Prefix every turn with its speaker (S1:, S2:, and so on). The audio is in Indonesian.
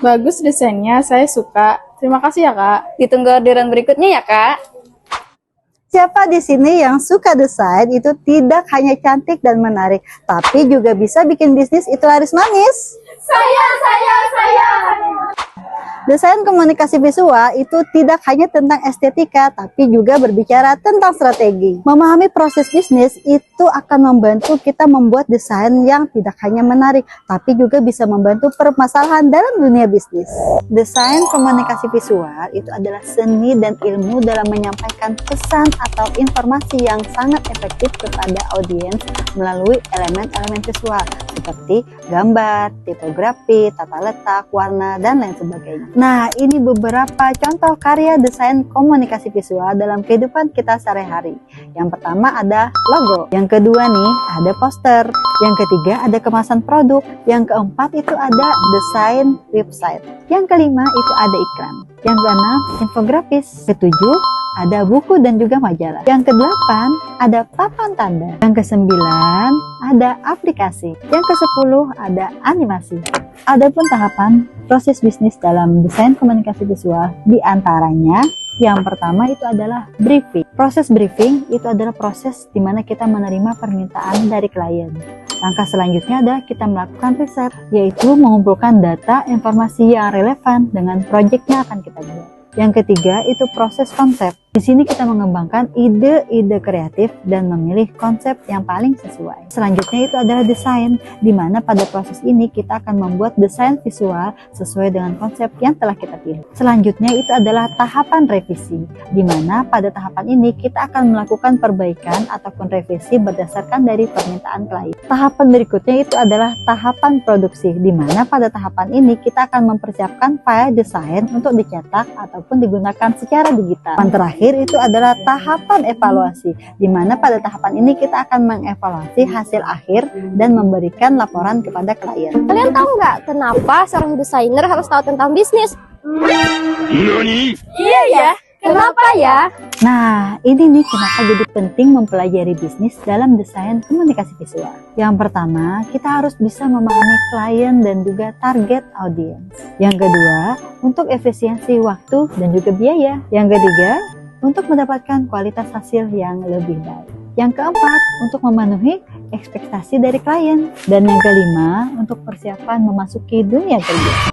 S1: Bagus desainnya, saya suka. Terima kasih ya, Kak.
S2: Ditunggu orderan berikutnya ya, Kak.
S3: Siapa di sini yang suka desain itu tidak hanya cantik dan menarik, tapi juga bisa bikin bisnis itu laris manis?
S1: Saya.
S3: Desain komunikasi visual itu tidak hanya tentang estetika, tapi juga berbicara tentang strategi. Memahami proses bisnis itu akan membantu kita membuat desain yang tidak hanya menarik, tapi juga bisa membantu permasalahan dalam dunia bisnis. Desain komunikasi visual itu adalah seni dan ilmu dalam menyampaikan pesan atau informasi yang sangat efektif kepada audiens melalui elemen-elemen visual seperti gambar, tipografi, tata letak, warna, dan lain sebagainya. Nah, ini beberapa contoh karya desain komunikasi visual dalam kehidupan kita sehari-hari. Yang pertama ada logo, yang kedua nih ada poster, yang ketiga ada kemasan produk, yang keempat itu ada desain website, yang kelima itu ada iklan, yang keenam infografis, ketujuh ada buku dan juga majalah, yang kedelapan ada papan tanda, yang kesembilan ada aplikasi, yang kesepuluh ada animasi. Adapun tahapan proses bisnis dalam desain komunikasi visual diantaranya yang pertama itu adalah briefing. Proses briefing itu adalah proses di mana kita menerima permintaan dari klien. Langkah selanjutnya adalah kita melakukan riset, yaitu mengumpulkan data informasi yang relevan dengan proyek yang akan kita buat. Yang ketiga itu proses konsep. Di sini kita mengembangkan ide-ide kreatif dan memilih konsep yang paling sesuai. Selanjutnya itu adalah desain, di mana pada proses ini kita akan membuat desain visual sesuai dengan konsep yang telah kita pilih. Selanjutnya itu adalah tahapan revisi, di mana pada tahapan ini kita akan melakukan perbaikan ataupun revisi berdasarkan dari permintaan klien. Tahapan berikutnya itu adalah tahapan produksi, di mana pada tahapan ini kita akan mempersiapkan file desain untuk dicetak ataupun digunakan secara digital. Yang terakhir itu adalah tahapan evaluasi, di mana pada tahapan ini kita akan mengevaluasi hasil akhir dan memberikan laporan kepada klien.
S2: Kalian tahu nggak kenapa seorang desainer harus tahu tentang bisnis? Iya ya, kenapa ya?
S3: Nah, ini nih kenapa jadi penting mempelajari bisnis dalam desain komunikasi visual. Yang pertama, kita harus bisa memahami klien dan juga target audiens. Yang kedua, untuk efisiensi waktu dan juga biaya. Yang ketiga, untuk mendapatkan kualitas hasil yang lebih baik. Yang keempat, untuk memenuhi ekspektasi dari klien. Dan yang kelima, untuk persiapan memasuki dunia kerja.